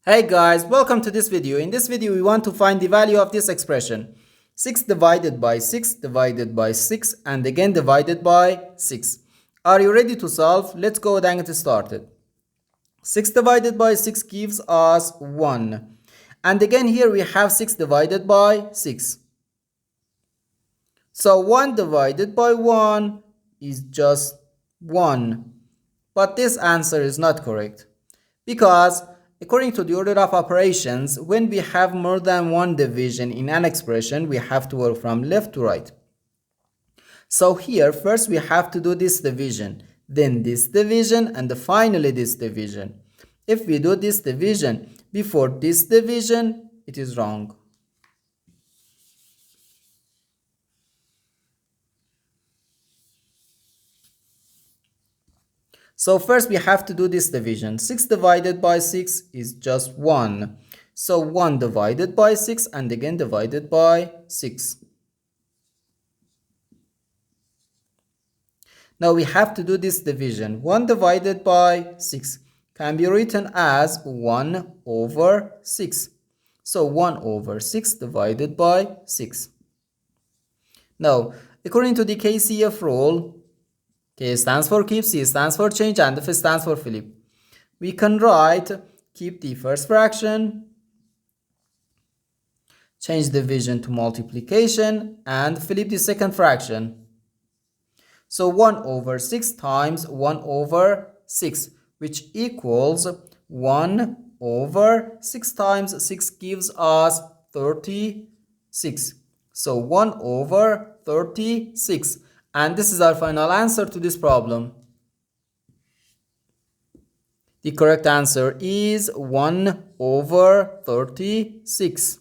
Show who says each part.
Speaker 1: Hey guys, welcome to this video. In this video, we want to find the value of this expression. 6 divided by 6 divided by 6 and again divided by 6. Are you ready to solve? Let's go ahead and get started. 6 divided by 6 gives us 1. And again here we have 6 divided by 6. So 1 divided by 1 is just 1. But this answer is not correct. Because according to the order of operations, when we have more than one division in an expression, we have to work from left to right. So here, first we have to do this division, then this division, and finally this division. If we do this division before this division, it is wrong. So first we have to do this division. 6 divided by 6 is just 1. So 1 divided by 6 and again divided by 6. Now we have to do this division. 1 divided by 6 can be written as 1 over 6. So 1 over 6 divided by 6. Now, according to the KCF rule, K stands for keep, C stands for change, and F stands for flip. We can write keep the first fraction, change division to multiplication, and flip the second fraction. So 1 over 6 times 1 over 6, which equals 1 over 6 times 6 gives us 36. So 1 over 36. And this is our final answer to this problem. The correct answer is 1 over 36.